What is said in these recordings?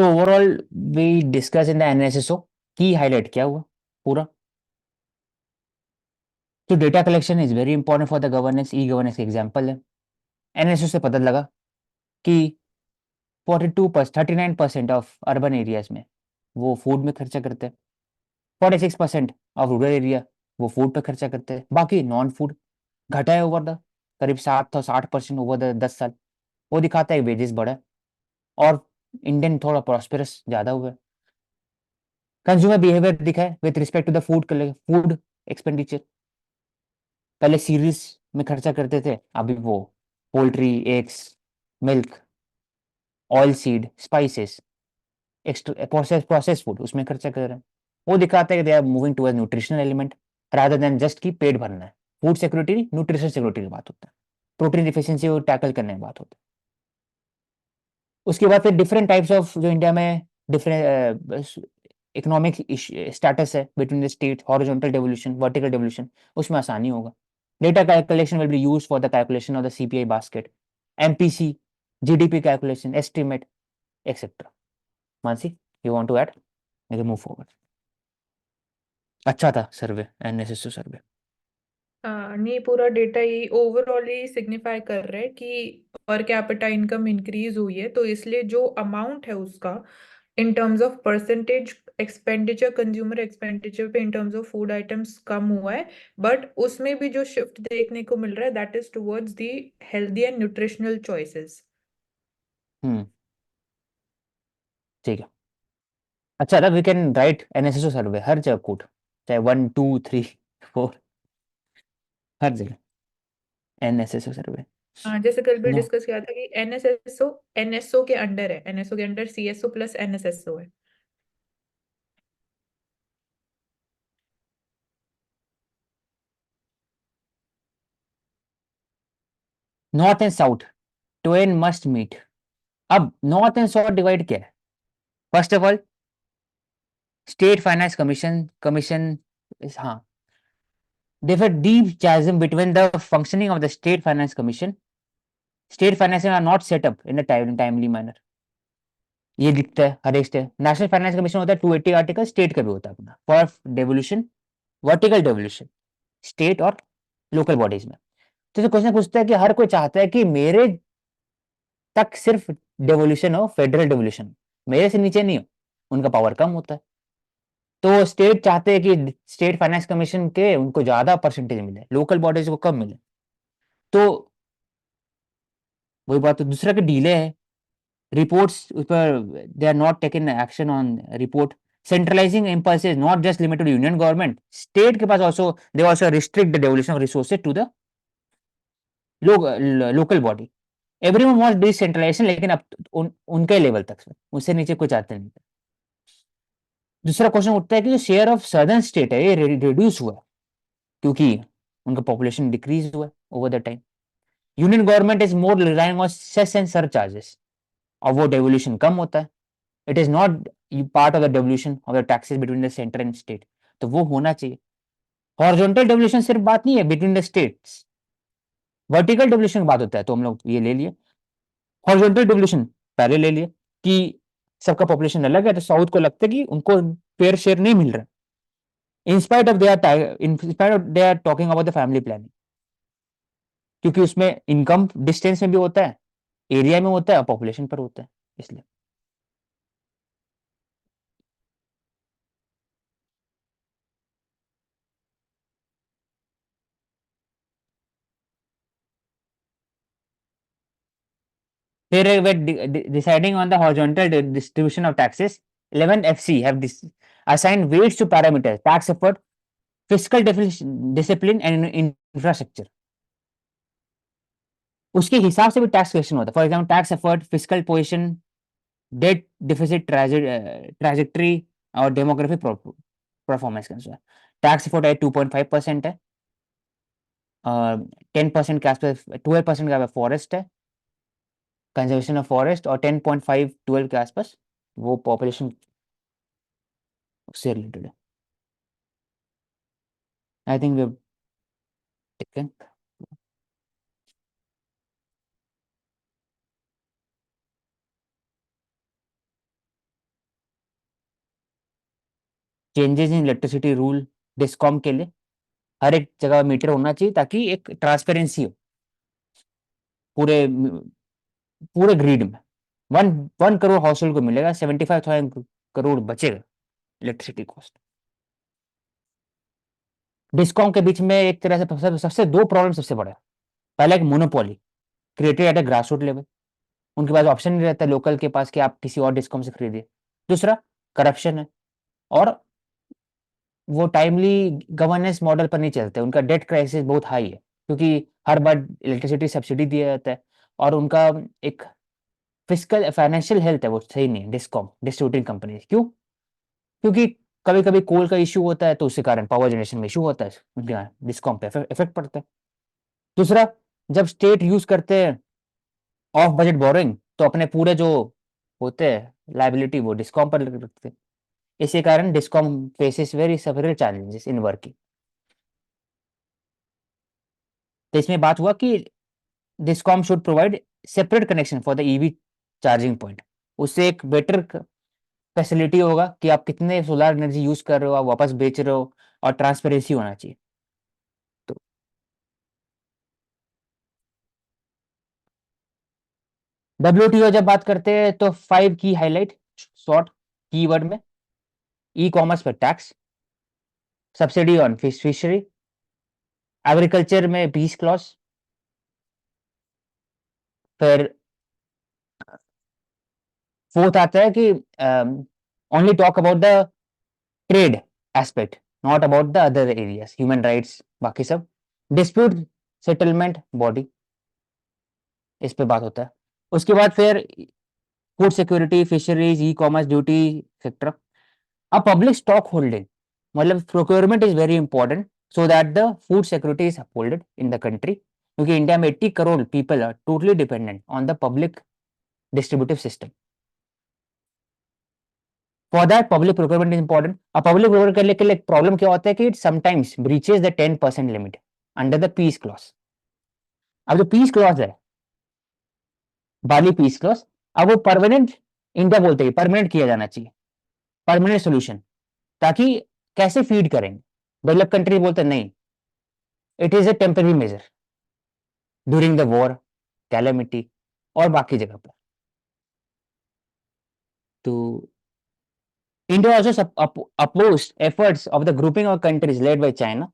So overall we discuss in the NSSO की highlight क्या हुआ पूरा। तो data collection is very important for the governance, e governance का एग्जाम्पल है। एनएसएसओ से पता लगा कि 39% ऑफ अर्बन एरियाज में वो फूड में खर्चा करते हैं, 46% ऑफ रूरल एरिया वो फूड पे खर्चा करते हैं, बाकी नॉन फूड घटा है ओवर द करीब 60% ओवर द 10 साल। वो दिखाता है वेजेस बढ़ा है और इंडियन थोड़ा प्रॉस्पेरस ज़्यादा हुआ है। कंज्यूमर बिहेवियर दिखा है with respect to the food expenditure. पहले सीरीज में खर्चा करते थे, अभी वो poultry, eggs, milk, oil seed, spices, extra process food उसमें खर्चा कर रहे हैं। वो दिखाता है कि they are moving towards nutritional element rather than just कि पेट भरना है। फूड सिक्योरिटी न्यूट्रिशन सिक्योरिटी की बात होता है, प्रोटीन डिफिशियंसी को टैकल करने की बात होता है। उसके बाद फिर डिफरेंट टाइप्स ऑफ जो इंडिया में डिफरेंट इकोनॉमिक स्टेटस है between the state, horizontal devolution, vertical devolution, उसमें आसानी होगा। Data calculation will be used for the calculation of the CPI basket, MPC, GDP calculation, estimate, etcetera. Mansi, you want to add? Move forward. अच्छा था सर्वे, NSSO सर्वे। नहीं, पूरा data यही overall ही signify कर रहा है कि पर कैपिटा इनकम इंक्रीज हुई है, तो इसलिए जो अमाउंट है उसका in terms of percentage expenditure, consumer expenditure पे in terms of food items कम हुआ है। बट उसमें भी जो शिफ्ट देखने को मिल रहा है that is towards the healthy and nutritional choices. Hmm, ठीक है। अच्छा था, we can write NSSO survey हर जगह कोड, चाहे 1 2 3 4, हर जगह एनएसएसओ सर्वे। हाँ, जैसे कल भी नो, डिस्कस किया था कि एनएसओ के अंडर है, एनएसओ के अंडर सीएसओ प्लस एनएसएसओ है। North and south twain must meet. अब नॉर्थ एंड साउथ डिवाइड क्या है? First of all state finance commission, हाँ, there deep chasm between the functioning of the state finance commission. State finance are not set up in a timely manner। ये दिखता है हर एक state. National finance commission होता है 280 article, state का भी होता है अपना for devolution, vertical devolution, state और लोकल बॉडीज में। तो क्वेश्चन पूछता है कि हर कोई चाहता है कि मेरे तक सिर्फ डेवोल्यूशन हो, फेडरल डेवोल्यूशन, मेरे से नीचे नहीं हो। उनका पावर कम होता है, तो स्टेट चाहते हैं कि स्टेट फाइनेंस कमीशन के उनको ज्यादा परसेंटेज मिले, लोकल बॉडीज को कम मिले। तो वही बात, तो दूसरा की डिले है रिपोर्ट्स उस पर, they are not taken action on report. Centralising impulse is not just limited to union government, state के पास also they also restrict the devolution of resources to the local body. Everyone wants decentralisation, लेकिन अब उनके level तक, उससे नीचे कुछ आते नहीं। दूसरा क्वेश्चन उठता है कि जो शेयर ऑफ सदर्न स्टेट है ये रिड्यूस हुआ है, क्योंकि उनका पॉपुलेशन डिक्रीज हुआ है over the time. Union government is more relying on cess and surcharges, और वो डेवोल्यूशन कम होता है। It is not part of the devolution of the taxes between the centre and state, तो वो होना चाहिए। हॉरिजॉन्टल डेवोल्यूशन सिर्फ बात नहीं है between the states, vertical devolution की बात होता है, तो हम लोग ये ले लिए। हॉरिजॉन्टल डेवोल्यूशन पहले ले लिए कि सबका पॉपुलेशन अलग है, तो साउथ को लगता है कि उनको फेयर शेयर नहीं मिल रहा, in spite of they are talking about the family planning, क्योंकि उसमें इनकम डिस्टेंस में भी होता है, एरिया में होता है और पॉपुलेशन पर होता है, इसलिए। Here we're deciding on the horizontal distribution of taxes. 11 FC have assigned weights to parameters: tax effort, fiscal discipline and infrastructure। उसके हिसाब से भी टैक्स कलेक्शन होता है। For example tax effort, physical position, debt deficit trajectory और demographic performance के अनुसार। Tax effort है 2.5% है, 10% के आसपास, 12% के आसपास फॉरेस्ट है, कंजर्वेशन ऑफ फॉरेस्ट, और 10.5 12 के आसपास वो पॉपुलेशन से रिलेटेड है। I think we taken. Changes in electricity rule discom के लिए, हर एक जगह मीटर होना चाहिए ताकि एक ट्रांसपेरेंसी हो पूरे पूरे ग्रिड में। वन 1 करोड़ हाउस होल्ड को मिलेगा, 75,000 करोड़ बचेगा इलेक्ट्रिसिटी कॉस्ट। डिस्कॉम के बीच में एक तरह से सबसे दो प्रॉब्लम सबसे बड़ा है। पहला एक monopoly created at a grass root level, उनके पास ऑप्शन नहीं रहता लोकल के पास कि आप किसी और डिस्कॉम से खरीदिए। दूसरा करप्शन है, और वो टाइमली गवर्नेंस मॉडल पर नहीं चलते, उनका डेट क्राइसिस बहुत हाई है क्योंकि हर बार इलेक्ट्रिसिटी सब्सिडी दिया जाता है, और उनका एक फिजिकल फाइनेंशियल हेल्थ है वो सही नहीं है। डिस्कॉम डिस्ट्रीब्यूटिंग कंपनी क्यों? क्योंकि कभी कभी कोल का इशू होता है तो उसके कारण पावर जनरेशन में इशू होता है, उनके यहाँ डिस्कॉम पे इफेक्ट पड़ता है। दूसरा, जब स्टेट यूज करते हैं ऑफ बजट बोरिंग तो अपने पूरे जो होते हैं लाइबिलिटी वो डिस्कॉम पर रखते हैं। इसी कारण discom faces very several challenges in working. तो इसमें बात हुआ कि discom should provide separate connection for the EV charging point. उससे एक बेटर फैसिलिटी होगा कि आप कितने सोलर एनर्जी यूज कर रहे हो, आप वापस बेच रहे हो, और ट्रांसपेरेंसी होना चाहिए। तो डब्ल्यूटीओ जब बात करते हैं तो 5 की हाईलाइट शॉर्ट कीवर्ड में: ई कॉमर्स पर tax, subsidy on fishery, agriculture में पीस क्लॉज, फिर फोर्थ आता है कि only talk about the trade aspect, not about the other areas, human rights बाकी सब। डिस्प्यूट सेटलमेंट बॉडी, इस पे बात होता है। उसके बाद फिर food security, fisheries, e commerce duty etcetera. अब पब्लिक स्टॉक होल्डिंग, मतलब procurement is very important so that the food security is upholded in the country, क्योंकि इंडिया में 80 crore people are totally dependent on the public distributive system. For that public procurement is important. अब public procurement करने के लिए problem क्या होता है कि it sometimes breaches the 10% limit under the piece clause. अब जो पीस क्लॉज है, बाली पीस क्लॉज, अब वो परमानेंट, इंडिया बोलते हैं परमानेंट किया जाना चाहिए, परमानेंट सोल्यूशन, ताकि कैसे फीड करेंगे। डेवलप कंट्री बोलते नहीं, it is a temporary major during the war, calamity और बाकी जगह पर। तो India also opposed efforts of the grouping of countries led by China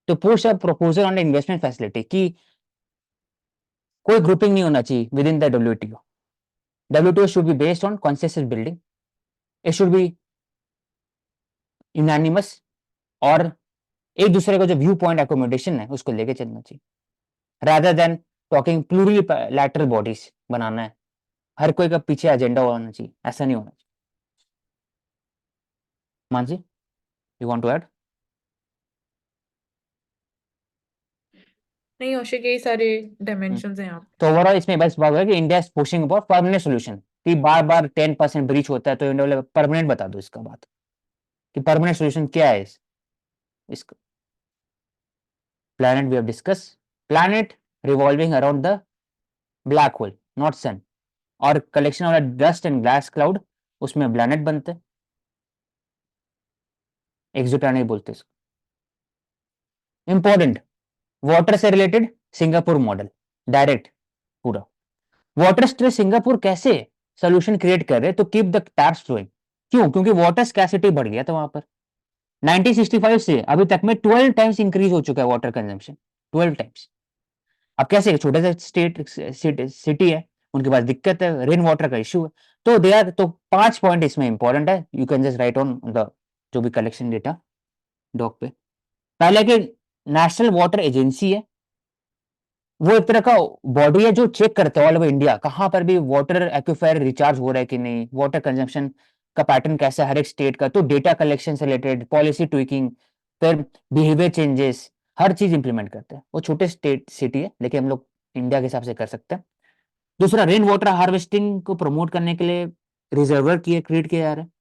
to push a proposal on the investment facility कि कोई grouping नहीं होना चाहिए with in the WTO. WTO should be based on consensus building, it should be unanimous, और एक दूसरे का जो व्यू पॉइंट एकोमोडेशन है उसको लेके चलना चाहिए, रादर देन टॉकिंग प्लूरिलैटरल बॉडीज बनाना है, हर कोई का पीछे एजेंडा होना चाहिए, ऐसा नहीं होना चाहिए। Mansi, you want to add? नहीं औशिक, यही सारे डायमेंशंस हैं यहाँ पे। तो ओवरऑल इसमें बस बात है कि India is pushing for permanent solution, कि बार बार 10% ब्रीच होता है तो इंडिया बोले परमानेंट बता दो इसका बात, कि परमानेंट सोल्यूशन क्या है इसका। Planet we have discuss, planet revolving around the black hole not sun, और collection of dust and gas cloud, उसमें प्लैनेट बनते हैं, एक्सोप्लैनेट बोलते हैं इसको। इंपॉर्टेंट, वाटर से रिलेटेड सिंगापुर मॉडल डायरेक्ट पूरा। वाटर स्ट्रेस सिंगापुर कैसे सोल्यूशन क्रिएट कर रहे तो कीप द टैप्स फ्लोइंग। क्यों? क्योंकि वाटर स्कैसिटी बढ़ गया था वहां पर। 1965 से अभी तक में 12 टाइम्स इंक्रीज हो चुका है वाटर कंजम्पशन, 12 टाइम्स। अब कैसे? छोटा सा सिटी है, उनके पास दिक्कत है, रेन वाटर का इशू है। तो दे आर, तो 5 पॉइंट इसमें इंपॉर्टेंट है, you can just right on the जो भी कलेक्शन डेटा डॉक पे। पहले के नेशनल वाटर एजेंसी है, वो एक तरह का बॉडी है जो चेक करता है ऑल ओवर इंडिया कहाँ पर भी वाटर एक्विफायर रिचार्ज हो रहा है कि नहीं, वाटर कंजम्पशन का पैटर्न कैसा है हर एक स्टेट का। तो डेटा कलेक्शन से रिलेटेड पॉलिसी ट्विकिंग, फिर बिहेवियर चेंजेस, हर चीज इंप्लीमेंट करते हैं। वो छोटे स्टेट सिटी है लेकिन हम लोग इंडिया के हिसाब से कर सकते हैं। दूसरा, रेन वाटर हार्वेस्टिंग को प्रमोट करने के लिए रिजर्वर किए क्रिएट किया जा रहा है।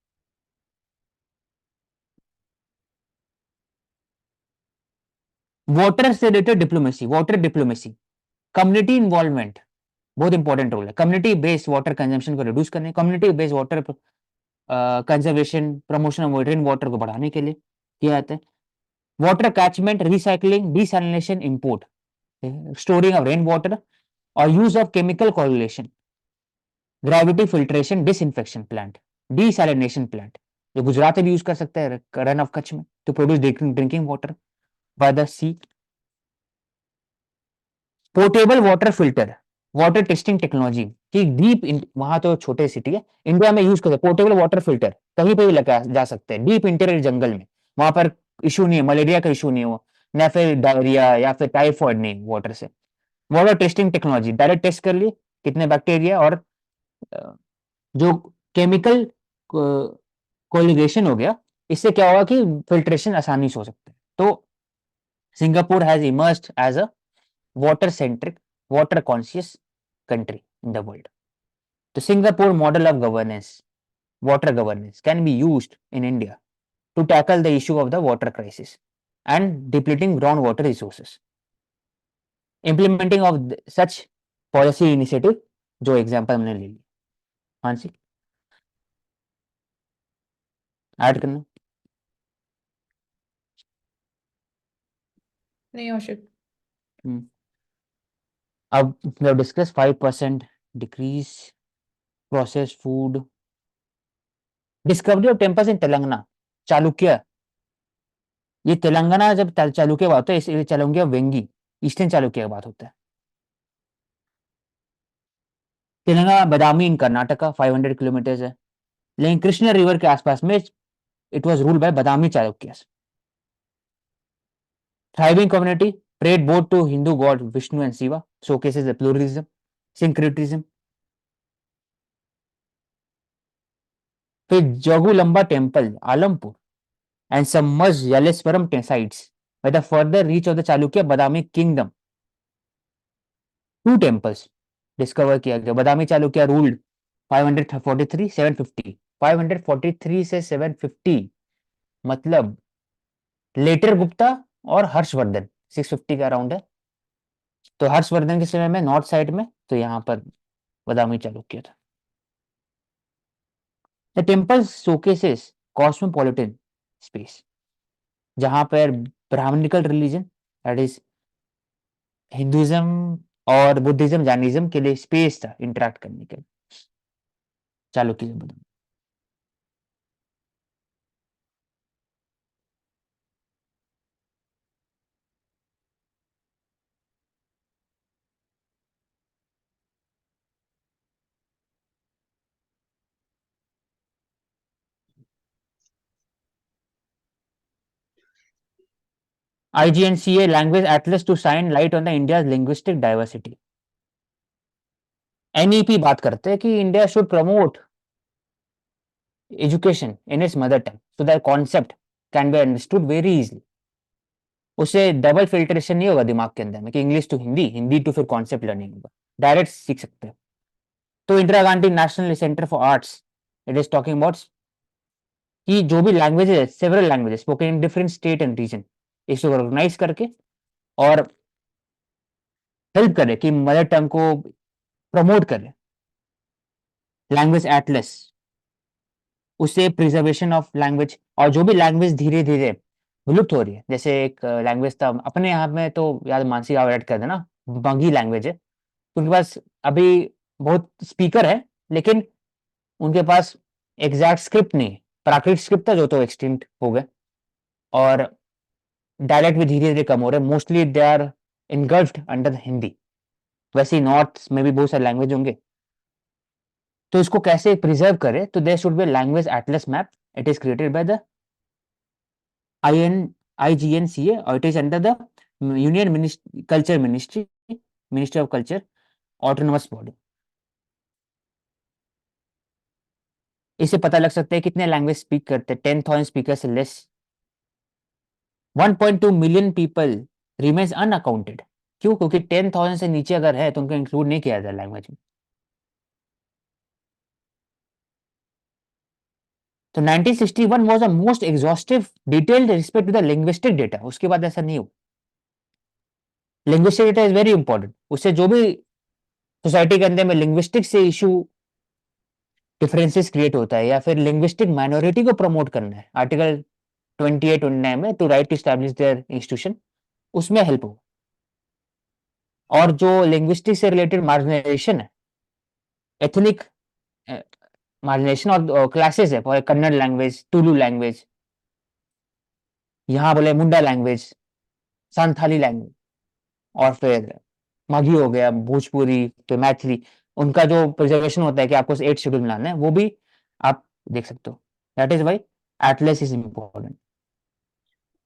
वाटर से related diplomacy, water diplomacy, community involvement बहुत इंपॉर्टेंट रोल है। कम्युनिटी बेस्ड वाटर कंजम्पशन को रिड्यूस करने, community based water conservation, promotion of rain water को बढ़ाने के लिए किया जाता है। Water catchment, recycling, desalination, import, storing of rain water और use of chemical coagulation, gravity filtration, disinfection plant, desalination plant, जो गुजरात में भी यूज कर सकते हैं रन ऑफ कच्छ में to produce drinking water by the sea. Portable water filter, water testing technology की डीप, वहां तो छोटे सिटी है, इंडिया में यूज करते हैं पोर्टेबल वाटर फिल्टर, कहीं पे भी लगा जा सकते हैं, डीप इंटीरियर जंगल में, वहां पर इशू नहीं है, मलेरिया का इशू नहीं हो, ना फिर डायरिया या फिर टाइफॉइड नहीं वाटर से। Water testing technology, direct test कर लिए कितने बैक्टीरिया और जो केमिकल कोलिगेशन हो गया, इससे क्या होगा कि फिल्ट्रेशन आसानी से हो सकता है। तो Singapore has emerged as a water centric, water conscious country in the world. The Singapore model of governance, water governance, can be used in India to tackle the issue of the water crisis and depleting groundwater resources. Implementing of such policy initiative, जो example हमने ले लिया। हाँ जी, add करना। नहीं औषित। अब मतलब discuss 5% decrease processed food, discovery of temples in Telangana, Chalukya, ये तेलंगाना जब चालुक्य बात होता है, इसे चालुक्य वेंगी, ईस्टर्न चालुक्य की बात होता है। तेलंगाना बदामी इन कर्नाटका 500 किलोमीटर है, लेकिन कृष्ण रिवर के आसपास में it was ruled by Badami Chalukyas. Thriving community, prayed both to Hindu god Vishnu and Shiva, showcases the pluralism, syncretism. फिर Jogulamba temple, Alampur, and some merged Yaleswaram sites by the further reach of the Chalukya Badami kingdom. Two temples discover किया गया। बदामी Chalukya ruled 543 750, 543 से 750, मतलब letter Gupta और हर्षवर्धन 650 का around है। तो हर्षवर्धन के समय में नॉर्थ साइड में, तो यहाँ पर बदामी चालुक्य था। The temple showcases cosmopolitan space, जहां पर Brahmanical religion that is Hinduism और बुद्धिज्म जैनिज्म के लिए स्पेस था इंटरेक्ट करने के लिए, चालुक्य बदामी। IGNCA language atlas to shine light on the India's linguistic diversity. NEP बात करते हैं कि India should promote education in its mother tongue so that concept can be understood very easily. उससे डबल फिल्ट्रेशन नहीं होगा दिमाग के अंदर में कि English to Hindi, Hindi to फिर कॉन्सेप्ट लर्निंग होगा, डायरेक्ट सीख सकते हैं। तो Indira Gandhi national centre for arts, it is talking about कि जो भी लैंग्वेजेस है, several languages spoken in different state and region, इसको ऑर्गेनाइज करके और हेल्प करे कि मदर टंग को प्रमोट करे। लैंग्वेज एटलस, उससे प्रिजर्वेशन ऑफ लैंग्वेज, और जो भी लैंग्वेज धीरे धीरे विलुप्त हो रही है, जैसे एक लैंग्वेज था अपने यहाँ में, तो याद मानसी आप ऐड कर देना, बंगी लैंग्वेज है, उनके पास अभी बहुत स्पीकर है, लेकिन उनके पास एग्जैक्ट स्क्रिप्ट नहीं है। प्राकृतिक स्क्रिप्ट था जो तो एक्सटिंक्ट हो गए, और डायलेक्ट भी धीरे धीरे कम हो रहे हैं, mostly they are engulfed under Hindi. वैसे ही नॉर्थ में भी बहुत सारे लैंग्वेज होंगे, तो इसको कैसे प्रिजर्व करे, तो there should be language atlas map, it is created by the IGNCA और it is under the union culture ministry, ministry of culture, autonomous body. इससे पता लग सकता है कितने लैंग्वेज स्पीक करते हैं, 10,000 स्पीकर से less. 1.2 million people remains unaccounted, क्यों? क्योंकि 10,000 से नीचे अगर है तो उनको इंक्लूड नहीं किया जाता लैंग्वेज में। तो 1961 was the most exhaustive detailed respect to the linguistic data, उसके बाद ऐसा नहीं हो। Linguistic data is very important, उससे जो भी सोसाइटी के अंदर में लिंग्विस्टिक से इशू डिफरेंसेस क्रिएट होता है, या फिर लिंग्विस्टिक माइनॉरिटी को प्रमोट करना है, आर्टिकल 28-29 में, to right to establish their institution, उसमें हेल्प हो। और जो लिंग्विस्टिक से रिलेटेड मार्जिनाइजेशन है, एथनिक मार्जिनेशन और क्लासेस है, for Kannada language, Tulu language, यहाँ बोले मुंडा लैंग्वेज, संथाली लैंग्वेज, और फिर मगही हो गया, भोजपुरी, तो मैथिली, उनका जो प्रिजर्वेशन होता है कि आपको 8 शेड्यूल में लाना है, वो भी आप देख सकते हो। That is why atlas is important.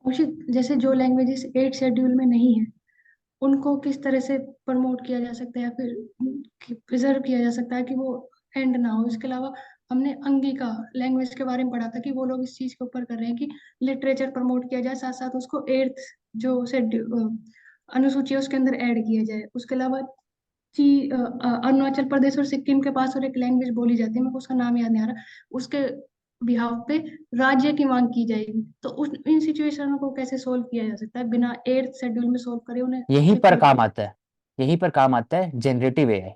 और जैसे जो लैंग्वेजेस 8 शेड्यूल में नहीं है, उनको किस तरह से प्रमोट किया जा सकता है या फिर प्रिजर्व किया जा सकता है कि वो एंड ना हो। इसके अलावा हमने अंगिका लैंग्वेज के बारे में पढ़ा था कि वो लोग इस चीज के ऊपर कर रहे हैं कि लिटरेचर प्रमोट किया जाए, साथ साथ उसको 8th जो से अनुसूची है उसके अंदर ऐड किया जाए। उसके अलावा अरुणाचल प्रदेश और सिक्किम के पास और एक लैंग्वेज बोली जाती है, मेरे को उसका नाम याद नहीं आ रहा, उसके बिहाफ पे राज्य की मांग की जाएगी। तो उस इन सिचुएशनों को कैसे सोल्व किया जा सकता है बिना 8th शेड्यूल में सोल्व करे, उन्हें यहीं पर सिक्योर काम किया। आता है, यहीं पर काम आता है जनरेटिव एआई।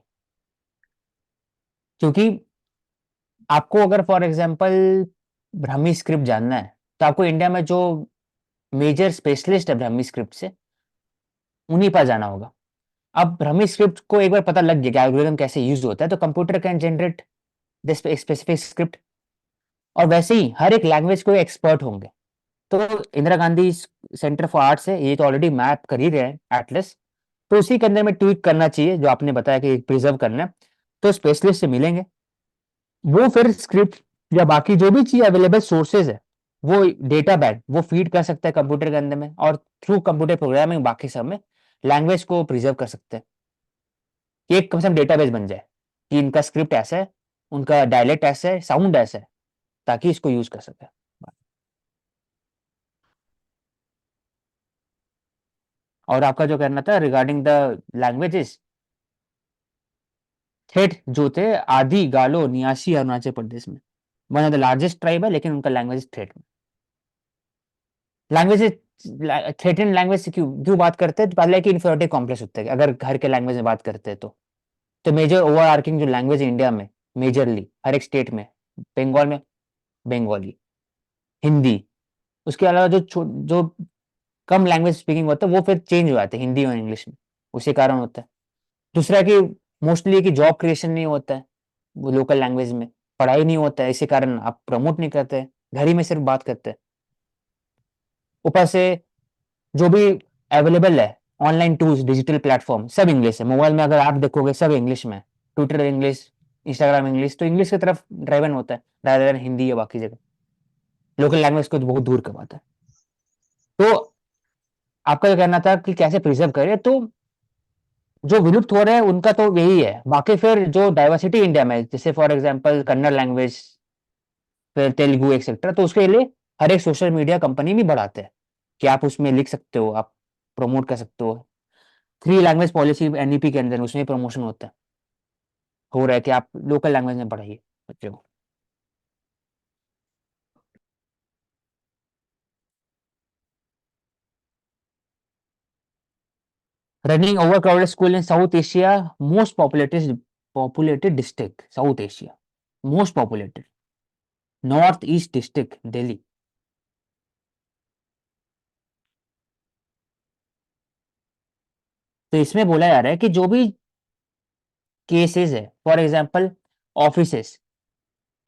क्योंकि आपको अगर फॉर एग्जांपल ब्राह्मी स्क्रिप्ट जानना है, तो आपको इंडिया में जो मेजर स्पेशलिस्ट है ब्राह्मी स्क्रिप्ट से, उन्हीं पर जाना होगा। अब ब्राह्मी स्क्रिप्ट को एक बार पता लग गया कि एल्गोरिथम कैसे यूज होता है, तो computer can generate this specific script. और वैसे ही हर एक लैंग्वेज को एक्सपर्ट होंगे। तो Indira Gandhi centre for arts है, ये तो ऑलरेडी मैप कर ही रहे हैं एटलस, तो उसी के अंदर में ट्वीट करना चाहिए जो आपने बताया कि प्रिजर्व करना है। तो स्पेशलिस्ट से मिलेंगे, वो फिर स्क्रिप्ट या बाकी जो भी चीज अवेलेबल सोर्सेज है, वो डेटा बैंक वो फीड कर सकता है कंप्यूटर के अंदर में, और थ्रू कंप्यूटर प्रोग्रामिंग बाकी सब में लैंग्वेज को प्रिजर्व कर सकते हैं, कि एक कम से कम डेटाबेस बन जाए कि इनका स्क्रिप्ट ऐसा है, उनका डायलेक्ट ऐसा है, साउंड ऐसा है, ताकि इसको यूज कर सके। और आपका जो कहना था रिगार्डिंग द लैंग्वेजेस, ठेठ जो थे आदि गालो नियासी अरुणाचल प्रदेश में, one of the largest tribe है, लेकिन उनका लैंग्वेज ठेठ में। लैंग्वेज थ्रेटन लैंग्वेज से क्यों क्यों बात करते हैं, तो पहले कि इन्फीरियरिटी कॉम्प्लेक्स होता है अगर घर के लैंग्वेज में बात करते हैं तो मेजर ओवर आर्किंग जो लैंग्वेज इंडिया में मेजरली हर एक स्टेट में, बंगाल में बंगाली, हिंदी, उसके अलावा जो कम लैंग्वेज स्पीकिंग होता है वो फिर चेंज हो जाते हैं हिंदी और इंग्लिश में, उसी कारण होता है। दूसरा कि मोस्टली कि जॉब क्रिएशन नहीं होता है वो लोकल लैंग्वेज में, पढ़ाई नहीं होता है, इसी कारण आप प्रमोट नहीं करते हैं, घर ही में सिर्फ बात करते हैं। ऊपर से जो भी अवेलेबल है ऑनलाइन टूल्स, डिजिटल प्लेटफॉर्म, सब इंग्लिश है। मोबाइल में अगर आप देखोगे सब इंग्लिश में, ट्विटर इंग्लिश, इंस्टाग्राम इंग्लिश, तो इंग्लिश की तरफ ड्राइवन होता है rather than हिंदी या बाकी जगह। लोकल लैंग्वेज को तो बहुत दूर करवाता है। तो आपका जो कहना था कि कैसे प्रिजर्व करें, तो जो विलुप्त हो रहे हैं उनका तो यही है, बाकी फिर जो डाइवर्सिटी इंडिया में, जैसे फॉर एग्जाम्पल कन्नड़ लैंग्वेज, फिर तेलुगु एक्सेट्रा, तो उसके लिए हर एक सोशल मीडिया कंपनी भी बढ़ाते हैं कि आप उसमें लिख सकते हो, आप प्रमोट कर सकते हो। 3 लैंग्वेज पॉलिसी एनईपी के अंदर उसमें प्रमोशन होता है, हो रहा है कि आप लोकल लैंग्वेज में पढ़ाइए बच्चे को। रनिंग ओवर क्राउडेड स्कूल इन south Asia, most populated district south Asia, most populated, north east district Delhi. तो इसमें बोला जा रहा है कि जो भी केसेस है, for example offices,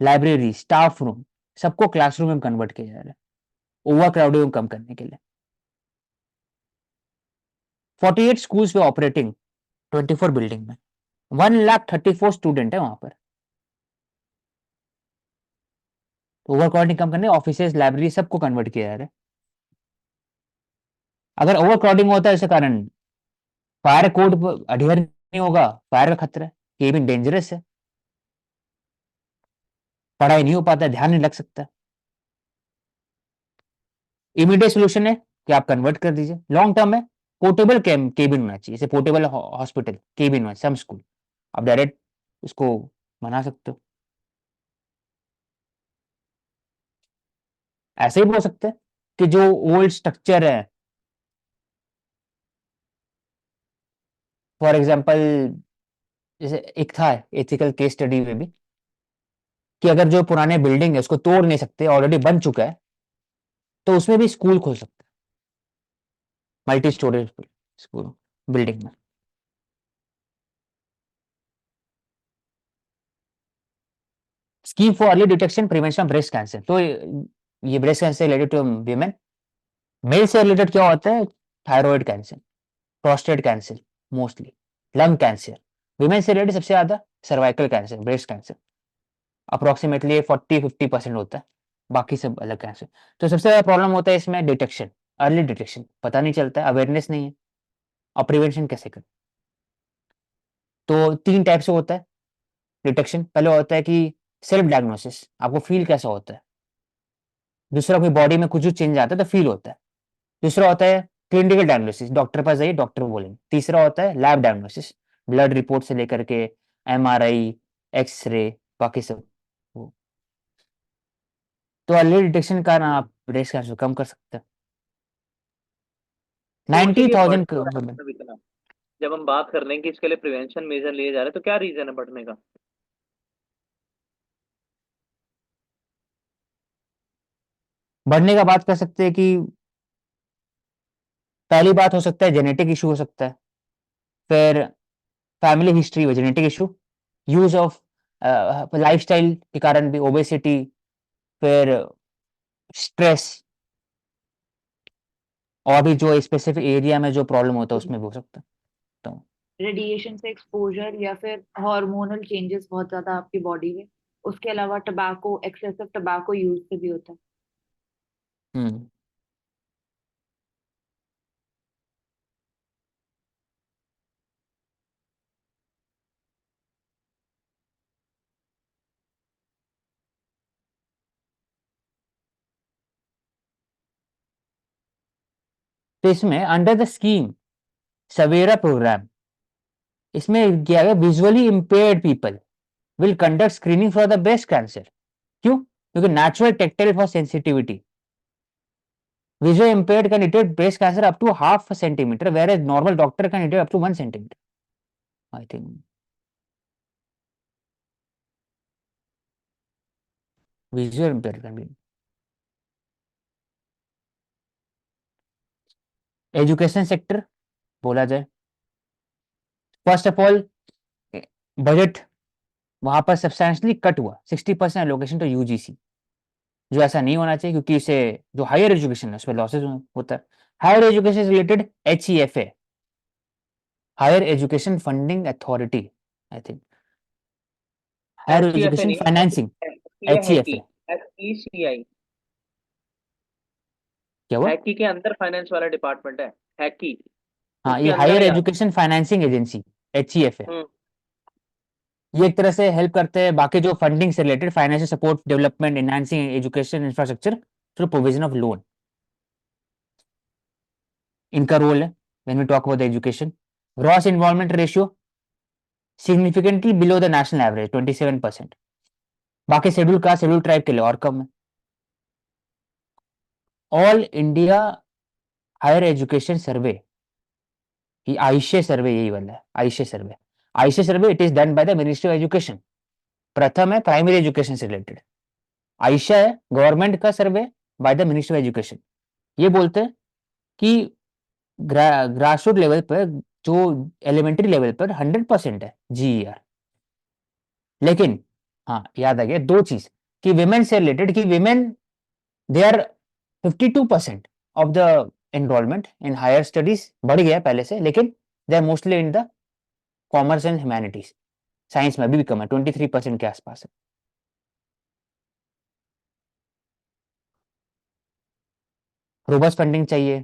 library, staff room, सबको क्लासरूम में कन्वर्ट किया जा रहा है ओवर क्राउडिंग कम करने के लिए। 48 स्कूल्स वे ऑपरेटिंग 24 बिल्डिंग में, 134 स्टूडेंट है वहां पर। ओवर क्राउडिंग कम करने ऑफिस, लाइब्रेरी सबको कन्वर्ट किया जा रहा है। अगर ओवर क्राउडिंग होता है इस कारण फायर कोड अडियर नहीं होगा, फायर का खतरा है, केबिन डेंजरस है, पढ़ाई नहीं हो पाता, ध्यान नहीं लग सकता। इमीडिएट सोल्यूशन है कि आप कन्वर्ट कर दीजिए, लॉन्ग टर्म में पोर्टेबल केबिन होना चाहिए, जैसे पोर्टेबल हॉस्पिटल केबिन में सम स्कूल, आप डायरेक्ट उसको बना सकते हो। ऐसे ही बोल सकते हैं कि जो ओल्ड स्ट्रक्चर है, फॉर एग्जाम्पल जैसे एक था एथिकल केस स्टडी में भी, कि अगर जो पुराने बिल्डिंग है उसको तोड़ नहीं सकते, ऑलरेडी बन चुका है, तो उसमें भी स्कूल खोल सकते हैं, मल्टी स्टोरेज स्कूल बिल्डिंग में। Scheme for early detection prevention of breast cancer, तो ये breast cancer related to women. Male से रिलेटेड क्या होता है? Thyroid cancer, prostate cancer mostly, lung cancer. Women से रिलेटेड सबसे ज्यादा cervical cancer, breast cancer, approximately 40-50% होता है, बाकी सब अलग कैंसर। तो सबसे ज्यादा प्रॉब्लम होता है इसमें डिटेक्शन, अर्ली डिटेक्शन, पता नहीं चलता है, अवेयरनेस नहीं है, और प्रिवेंशन कैसे करें? तो 3 टाइप से होता है डिटेक्शन। पहले होता है कि सेल्फ डायग्नोसिस, आपको फील कैसा होता है। दूसरा, कोई बॉडी में कुछ चेंज आता है तो फील होता है। दूसरा होता है क्लिनिकल डायग्नोसिस, डॉक्टर पास जाइए, डॉक्टर बोलेंगे। तीसरा होता है लैब डायग्नोसिस, ब्लड रिपोर्ट से लेकर के एमआरआई, एक्सरे, बाकी सब। वो। तो अर्ली डिटेक्शन का ना आप ब्रेस्ट कैंसर कम कर सकते हैं। तो औषध ये बढ़ 90,000 क्यों रहा है मतलब इतना? जब हम बात कर रहे हैं कि इसके लिए प्रिवेंशन मेजर लिए जा रहे हैं, तो क्या रीजन है बढ़ने का? बढ़ने का बात कर सकते हैं कि पहली बात हो सकता है जेनेटिक इशू हो सकता है, फिर फैमिली हिस्ट्री हो, genetic issue, use of lifestyle के कारण भी, ओबेसिटी, फिर स्ट्रेस, और भी जो स्पेसिफिक एरिया में जो प्रॉब्लम होता है उसमें भी हो सकता है। तो रेडिएशन से एक्सपोजर या फिर हार्मोनल चेंजेस बहुत ज्यादा आपकी बॉडी में, उसके अलावा टबैको, एक्सेसिव टबैको यूज से भी होता है। हम्म तो इसमें under the scheme Savera programme, इसमें किया गया visually impaired people will conduct screening for the breast cancer. क्यों? क्योंकि natural tactile for sensitivity, visually impaired can detect breast cancer up to half a centimeter, whereas normal doctor can detect up to 1 centimeter. I think visual impaired can be. Education sector बोला जाए, first of all budget वहां पर substantially cut हुआ, 60% allocation to UGC, जो ऐसा नहीं होना चाहिए, क्योंकि इसे जो हायर एजुकेशन है उसमें लॉसेज होता है। Higher education related HEFA, higher education funding authority, I think higher HCFA education नहीं है, फाइनेंसिंग, ये HEFA। हैकी, HECI। क्या हुआ? हैकी के अंदर फाइनेंस वाला डिपार्टमेंट है, हैकी, हाँ, उसके ये अंदर हायर है यार। Education financing agency, HEFA। हम्म। ये एक तरह से हेल्प करते हैं बाकी जो फंडिंग से related, financial support, development, enhancing education infrastructure through provision of loan, इनका रोल है। When we talk about the education, gross involvement ratio significantly below the national average 27%, बाकी शेड्यूल कास्ट शेड्यूल ट्राइब के लिए और कम है। All India higher education survey, ये आयुष्य सर्वे, यही वाला है आयुष्य सर्वे। आयुष्य survey it is done by the ministry of education. प्रथम है प्राइमरी एजुकेशन से रिलेटेड, आयुष्य है गवर्नमेंट का survey by the ministry of education. ये बोलते हैं कि ग्रास रूट लेवल पर, जो एलिमेंट्री लेवल पर 100% है GER। लेकिन हाँ, याद आ गया दो चीज, कि विमेन से रिलेटेड, कि women they are 52% of the enrolment in higher studies, बढ़ गया पहले से, लेकिन they are mostly in the commerce and humanities. Science में अभी भी कम है, 23% के आसपास है। रोबस्ट फंडिंग चाहिए,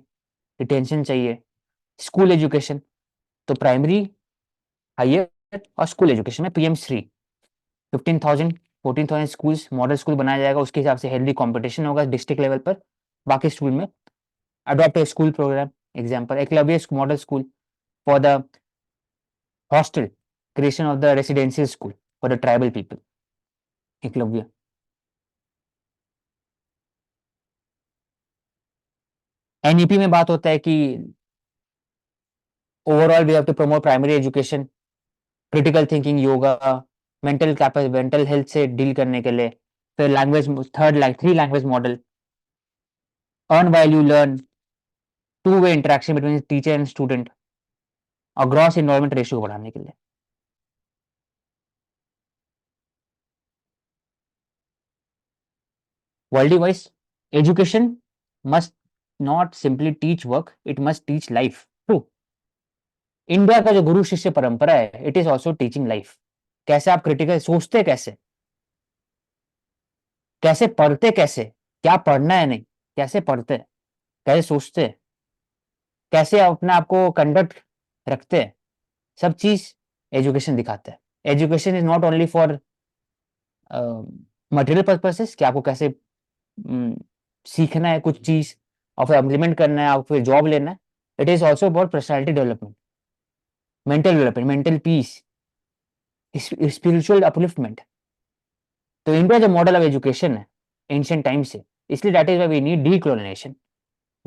रिटेंशन चाहिए, स्कूल एजुकेशन, तो प्राइमरी, हायर और स्कूल एजुकेशन में PM Shri 15,000 14,000 schools, model school बनाया जाएगा, उसके हिसाब से हेल्दी कंपटीशन होगा डिस्ट्रिक्ट लेवल पर। बाकी स्कूल में adopt a school programme, example Eklavya model school for the hostel, creation of the residential school for the tribal people, Eklavya. NEP में बात होता है कि overall we have to promote primary education, critical thinking, yoga, mental health से deal करने के लिए। फिर language, three language model, earn while you learn, two way interaction between teacher and student, और ग्रॉस इन्वॉल्वमेंट रेशियो को बढ़ाने के लिए। World wise education must not simply teach work, it must teach life. True. India का जो गुरु शिष्य परंपरा है, it is also teaching life. कैसे आप क्रिटिकल सोचते, कैसे पढ़ते, कैसे क्या पढ़ना है, नहीं कैसे पढ़ते, कैसे सोचते, कैसे अपने आप को कंडक्ट रखते हैं, सब चीज एजुकेशन दिखाता है। Education is not only for material purposes कि आपको कैसे सीखना है कुछ चीज और फिर इम्प्लीमेंट करना है, आपको फिर जॉब लेना है। It is also about personality development, mental development, mental peace, spiritual upliftment. तो इंडिया जो मॉडल ऑफ एजुकेशन है एंशिएंट टाइम से, इसलिए that is why we need decolonisation.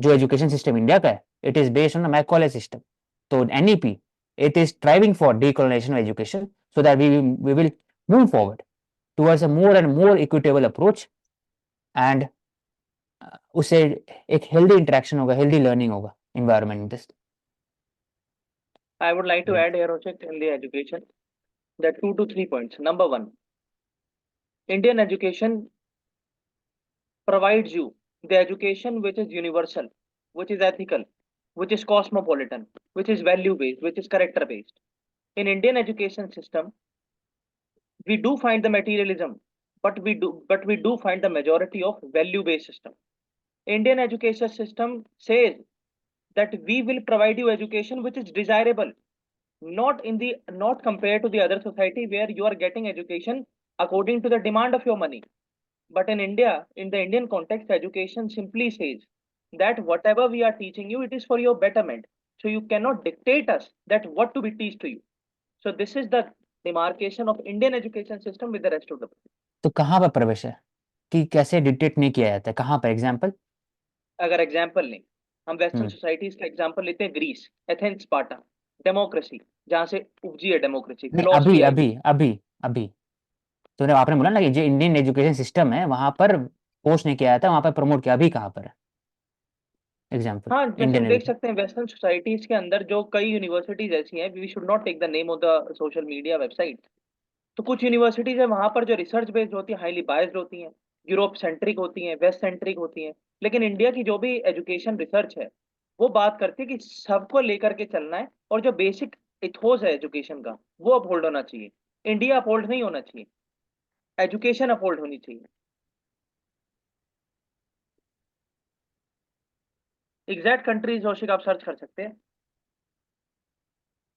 जो एजुकेशन सिस्टम इंडिया का है, it is based on Macaulay system. तो NEP, it is striving for decolonisation of education so that we will move forward towards a more and more equitable approach, and उससे एक healthy interaction होगा, healthy learning होगा environment this. I would like to Yeah. add here, Rochik, in the education, that 2 to 3 points. Number one, Indian education provides you the education which is universal, which is ethical, which is cosmopolitan, which is value based, which is character based. In Indian education system, we do find the materialism, but we do find the majority of value based system. Indian education system says that we will provide you education which is desirable, not compared to the other society where you are getting education according to the demand of your money. But in India, in the Indian context, education simply says that whatever we are teaching you, it is for your betterment. So you cannot dictate us that what to be teach to you. So this is the demarcation of Indian education system with the rest of the world. तो कहाँ पर प्रवेश है कि कैसे dictate नहीं किया जाता है, कहाँ पर एग्जाम्पल? अगर एग्जाम्पल लें, हम वेस्टर्न सोसाइटीज का एग्जाम्पल लेते हैं, ग्रीस, एथेंस, स्पार्टा, डेमोक्रेसी, जहां से उपजी है डेमोक्रेसी, नहीं, फिलोसफी आई। अभी तो आपने बोला ना कि जो इंडियन एजुकेशन सिस्टम है वहां पर पोस्ट नहीं किया जाता, वहां पर प्रमोट किया, अभी कहाँ पर है एग्जाम्पल हाँ, जैसे इंडियन हम देख एजुकेशन? सकते हैं वेस्टर्न सोसाइटीज के अंदर जो कई यूनिवर्सिटीज ऐसी हैं, we should not take the name of the social media website. तो कुछ यूनिवर्सिटीज है वहां पर जो रिसर्च बेस्ड होती है, हाईली बायस्ड होती हैं, यूरोप सेंट्रिक होती हैं, वेस्ट सेंट्रिक होती हैं। लेकिन इंडिया की जो भी एजुकेशन रिसर्च है, वो बात करती है कि सबको लेकर के चलना है, और जो बेसिक इथोस है एजुकेशन का, वो अपहोल्ड होना चाहिए। इंडिया अपहोल्ड नहीं होना चाहिए, एजुकेशन अपहोल्ड होनी चाहिए। एग्जैक्ट कंट्रीज जोशिक आप सर्च कर सकते हैं।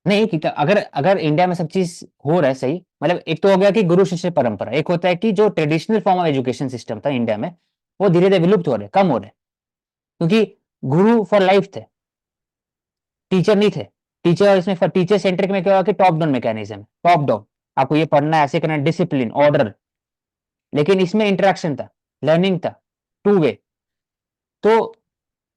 नहीं कि अगर अगर इंडिया में सब चीज हो रहा है सही, मतलब एक तो हो गया कि गुरु शिष्य परंपरा, एक होता है कि जो traditional form of education system था इंडिया में, वो धीरे धीरे विलुप्त हो रहे, कम हो रहे, क्योंकि गुरु फॉर लाइफ थे, टीचर नहीं थे। टीचर, इसमें टीचर सेंट्रिक में क्या हुआ कि top down mechanism, top down, आपको ये पढ़ना है, ऐसे करना, डिसिप्लिन, ऑर्डर। लेकिन इसमें इंटरेक्शन था, लर्निंग था, टू वे। तो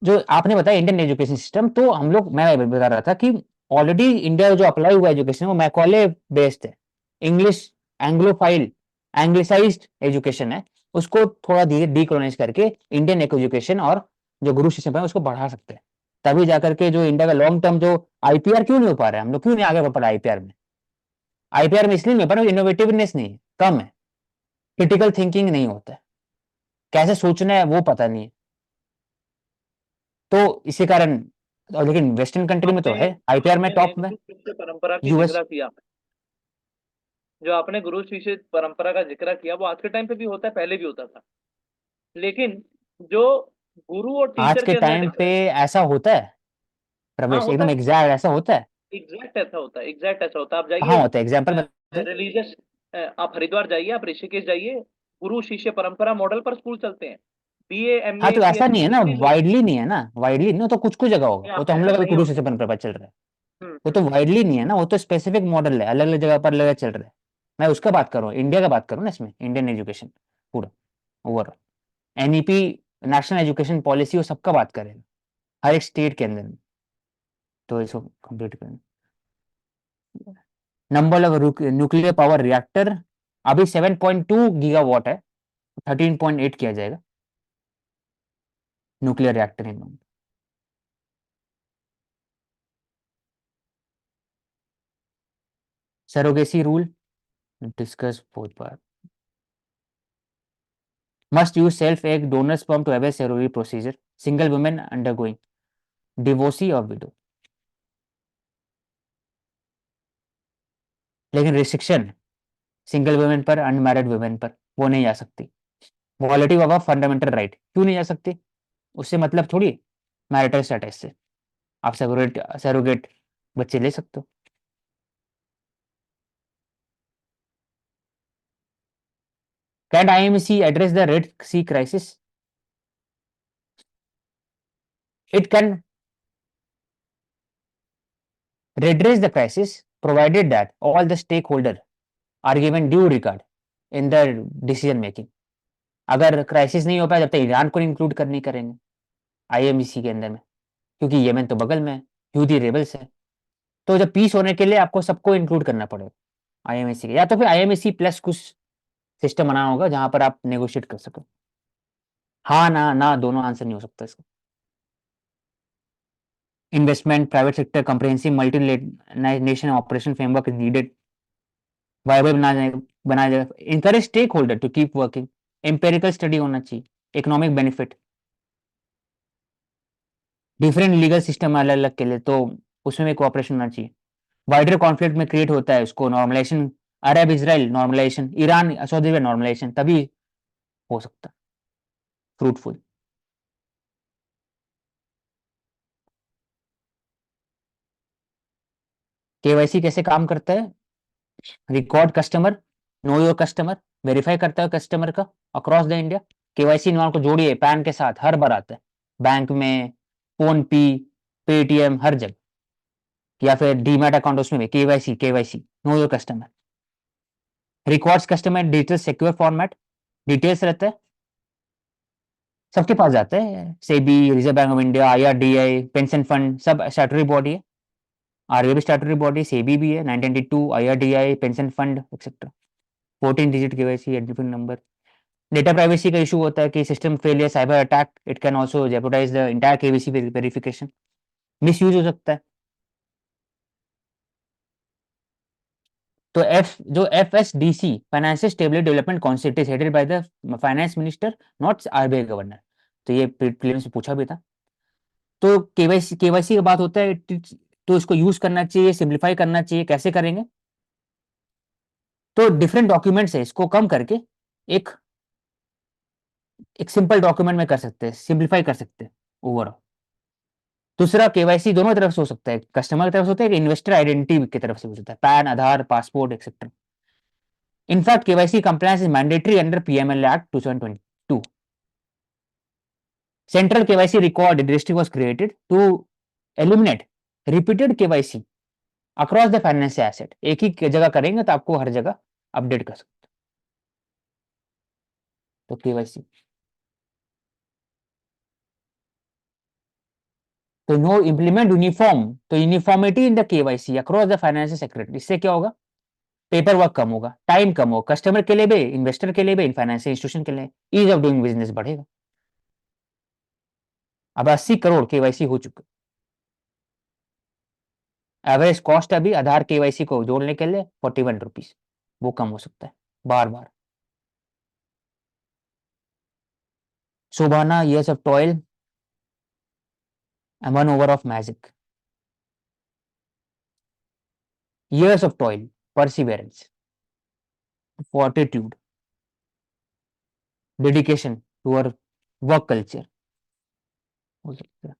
जो आपने बताया इंडियन एजुकेशन सिस्टम, तो हम लोग, मैं बता रहा था कि ऑलरेडी इंडिया जो अप्लाई हुआ एजुकेशन वो मैकॉले बेस्ड है, इंग्लिश, एंग्लोफाइल, एंग्लिसाइज्ड एजुकेशन है। उसको थोड़ा धीरे डीकोलोनाइज करके इंडियन एजुकेशन और जो गुरु सिस्टम है उसको बढ़ा सकते हैं, तभी जाकर के जो इंडिया का लॉन्ग टर्म जो आईपीआर क्यों नहीं हो पा रहा है, हम लोग क्यों नहीं आगे बढ़ पा रहे आईपीआर में? आईपीआर में इसलिए नहीं हो पा रहा, इनोवेटिवनेस नहीं है, कम है, क्रिटिकल थिंकिंग नहीं होता है, कैसे सोचना है वो पता नहीं है। तो इसी कारण, और लेकिन वेस्टर्न कंट्री में तो आपने है आईपीआर में आपने टॉप में, गुरु शिष्य परंपरा की यूएस। जिक्र किया, जो आपने गुरु शिष्य परंपरा का जिक्र किया, वो आज के टाइम पे भी होता है, पहले भी होता था। लेकिन जो गुरु और आज टीचर के के अंदर टाइम पे डिफरेंस, ऐसा होता है हाँ प्रवेश, होता एकदम है, एग्जैक्ट ऐसा होता है? एग्जैक्ट ऐसा होता है, एग्जैक्ट ऐसा होता है। आप कहाँ जाइए होता है एग्जाम्पल बताइए। रिलीजियस, आप हरिद्वार जाइए, आप ऋषिकेश जाइए, गुरु शिष्य परंपरा मॉडल पर स्कूल चलते हैं। बीए, हाँ एमए, तो ऐसा नहीं पीएचडी है ना, डिग्रीज होती वाइडली नहीं है ना, वाइडली नहीं, तो कुछ कुछ जगह होगा, हैं, वो तो हम लोग अभी नहीं गुरु होती। शिष्य परंपरा चल रहा है, वो तो हम्म। वाइडली नहीं है ना, वो तो स्पेसिफिक मॉडल है, अलग अलग जगह पर अलग चल रहा है। मैं उसका बात कर रहा हूँ, इंडिया का बात कर रहा हूँ ना, इसमें इंडियन एजुकेशन पूरा overall, NEP, national education policy, वो सबका बात करेगा हर एक स्टेट के अंदर में। तो इसको कंप्लीट करें, number of nuclear power reactor अभी 7.2 गीगावाट है, 13.8 किया जाएगा nuclear reactor in. Surrogacy rule discuss both bar. Must use self-egg donor sperm to have a surrogate procedure. Single women undergoing divorcee or widow. लेकिन restriction single women पर, unmarried women पर वो नहीं आ सकती। वॉलेटिव ऑफ फंडामेंटल राइट क्यों नहीं आ सकती? उससे मतलब थोड़ी मैरिटल स्टेटस से आप सरोगेट बच्चे ले सकते हो। Can IMC address the Red Sea crisis? It can redress the crisis provided that all the stakeholders are given due regard in the decision making. अगर क्राइसिस नहीं हो पाया जब तक ईरान को इंक्लूड कर नहीं करेंगे IMC के अंदर में, क्योंकि येमेन तो बगल में है, ह्यूथी रेबल्स है। तो जब पीस होने के लिए आपको सबको इंक्लूड करना पड़ेगा IMC के, या तो फिर IMC प्लस कुछ सिस्टम बनाना होगा जहां पर आप नेगोशिएट कर सको। हाँ ना ना दोनों आंसर नहीं हो सकता इसका। Investment, private sector, comprehensive multi nation operation framework is needed. Viable बनाया जाएगा। Encourage stake holder to keep working. Empirical study होना चाहिए। Economic benefit. Different legal system अलग अलग के लिए, तो उसमें भी कोऑपरेशन होना चाहिए। वाइडर कॉन्फ्लिक्ट में क्रिएट होता है उसको नॉर्मलाइजेशन, अरब इसराइल नॉर्मलाइजेशन, ईरान सऊदी अरब नॉर्मलाइजेशन, तभी हो सकता फ्रूटफुल। केवाईसी कैसे काम करता है? Record customer, know your customer, verify करता है कस्टमर का across the India. KYC non को जोड़िए पैन के साथ, हर बार आता है, बैंक में, फोन पे, पेटीएम, हर जगह, या फिर डीमैट अकाउंट उसमें भी KYC KYC know your customer. Records customer digital secure format, details रहता है, सबके पास जाता है, SEBI, reserve bank of India, IRDAI, pension fund, सब स्टैट्यूटरी बॉडी है। RBI भी स्टैट्यूटरी बॉडी, सेबी भी है, 1992, IRDAI, pension fund etcetera. 14 digit KYC admit number. Data privacy का इशू होता है कि system failure, cyber attack, it can also jeopardise the entire KYC verification, miss use हो सकता है। तो जो FSDC financial stability development concept is headed by the finance minister, not RBI governor. तो ये प्रीलिम्स से पूछा भी था। तो केवाईसी का बात होता है, तो इसको यूज करना चाहिए, सिंप्लीफाई करना चाहिए, कैसे करेंगे? तो डिफरेंट डॉक्यूमेंट्स है, इसको कम करके एक एक सिंपल डॉक्यूमेंट में कर सकते हैं, सिंप्लीफाई कर सकते हैं ओवरऑल। दूसरा केवाईसी दोनों तरफ से हो सकता है, कस्टमर की तरफ से होता है, इन्वेस्टर आइडेंटिटी की तरफ से हो सकता है, PAN, Aadhaar, passport etcetera. In fact KYC compliance is mandatory under PML act 2022। Central KYC record district was created to eliminate repeated KYC across the financial asset. एक ही जगह करेंगे तो आपको हर जगह अपडेट कर सकते। तो केवाईसी, तो नो इम्प्लीमेंट यूनिफॉर्म, तो uniformity in the KYC across the financial sector. इससे क्या होगा? पेपर वर्क कम होगा, टाइम कम होगा, कस्टमर के लिए भी, इन्वेस्टर के लिए भी, फाइनेंशियल इंस्टीट्यूशन के लिए, ईज ऑफ डूइंग बिजनेस बढ़ेगा। अब 80 करोड़ केवाईसी हो चुके। एवरेज कॉस्ट अभी आधार केवाईसी को जोड़ने के लिए 41 रुपीज, वो कम हो सकता है बार बार। सुबहाना years of toil and 1 hour of magic. Years of toil, perseverance, fortitude, dedication to our work culture हो सकता है।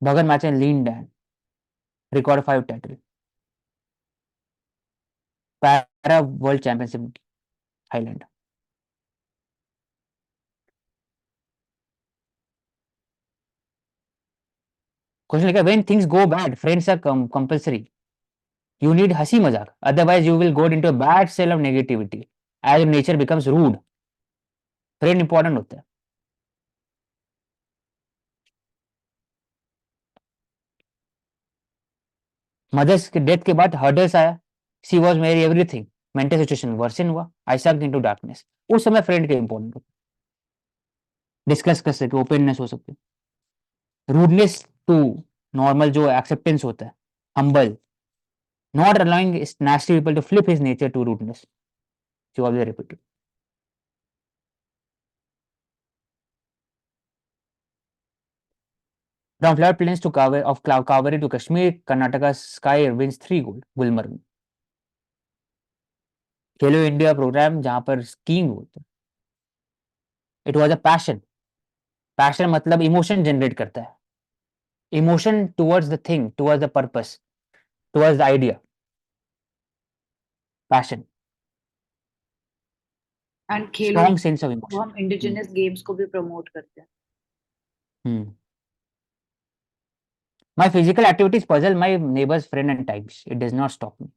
भगत मैचन Lin Dan, record 5 title, para world championship Thailand. Question लिखा, when things go bad friends are compulsory, you need हंसी मजाक, otherwise you will go into a bad cell of negativity as nature becomes rude. Friend important होता है। Mother's के death के बाद hurdles आया, she was मेरी एवरीथिंग, मेंटल सिचुएशन वर्सन हुआ, आई सक इनटू डार्कनेस, उस समय फ्रेंड के इंपॉर्टेंट होता है, डिस्कस कर सके, ओपननेस हो सकती है। रूडनेस टू नॉर्मल जो एक्सेप्टेंस होता है, humble, not allowing nasty people to flip his nature to rudeness, जो always repeated. From floodplains to Kaveri to Kashmir, Karnataka's sky wins 3 gold. Gulmarg, Khelo India programme जहां पर skiing होता है, it was a passion, passion मतलब emotion generate करता है, emotion towards the thing, towards the purpose, towards the idea, passion, and Khelo strong India sense of को emotion. हम indigenous games को भी प्रमोट करते हैं। My physical activities puzzle my neighbor's friend and times, it does not stop me.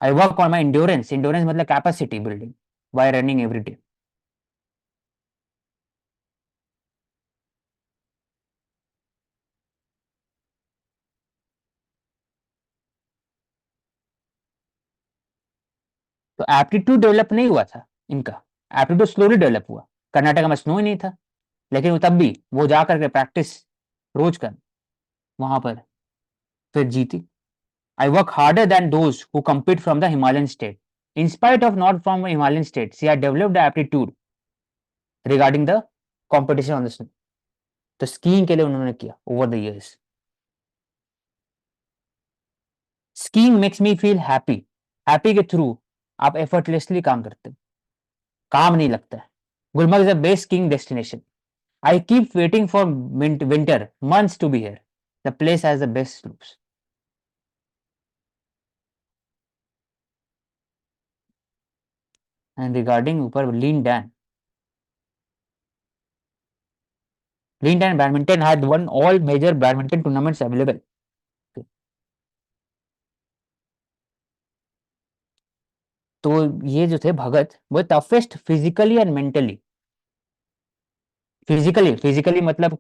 I work on my endurance, endurance मतलब capacity building by running every day. तो aptitude develop नहीं हुआ था इनका, एप्टीट्यूड स्लोली डेवलप हुआ, कर्नाटका में snow ही नहीं था, लेकिन तब भी वो जा करके प्रैक्टिस रोज कर वहां पर फिर जीती। I work harder than those who compete from the Himalayan state. In spite of not from a Himalayan state, she had developed the aptitude regarding the competition on the snow. तो skiing के लिए उन्होंने किया over the years. Skiing makes me feel happy, happy के through आप effortlessly काम करते हो, काम नहीं लगता है। Gulmarg is the best skiing destination, I keep waiting for winter months to be here. The place has the best slopes. And regarding ऊपर Lean Dan badminton had won all major badminton tournaments available. Okay. तो ये जो थे भगत वो toughest physically and mentally, physically मतलब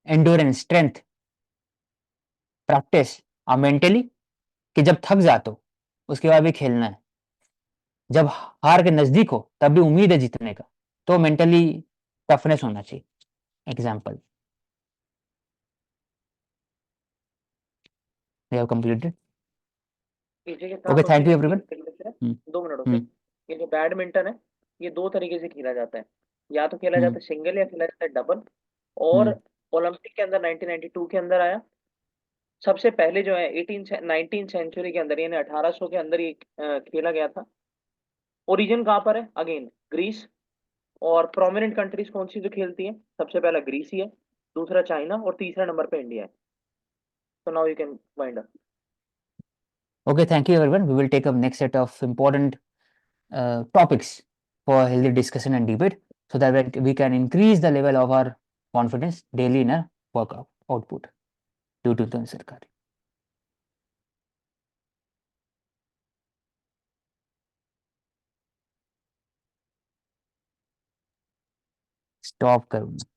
endurance strength practice, और mentally कि जब थक जाते हो उसके बाद भी खेलना है, जब हार के नजदीक हो तब भी उम्मीद है जीतने का, तो मेंटली टफनेस होना चाहिए। Example we have completed. पीछे के Okay, साथ thank you उसी everyone. के लेते हैं। हम्म, 2 मिनट ओके। हम्म, ये जो बैडमिंटन है ये 2 तरीके से खेला जाता है, या तो खेला हम्म, जाता है सिंगल या खेला जाता है डबल। और हम्म, ओलंपिक के अंदर 1992 के अंदर आया सबसे पहले, जो है 19 सेंचुरी के अंदर यानी 1800 के अंदर ये खेला गया था। ओरिजिन कहाँ पर है? Again Greece. और प्रोमिनेंट कंट्रीज कौन सी जो खेलती हैं? सबसे पहला ग्रीस ही है, दूसरा चाइना और तीसरा नंबर पे इंडिया है। तो now you can wind up. Okay, thank you everyone. We will take up next set of important topics for healthy discussion and debate, so that we can increase the level of our confidence daily in our workout output due to the Sarkar. Stop करूँगा।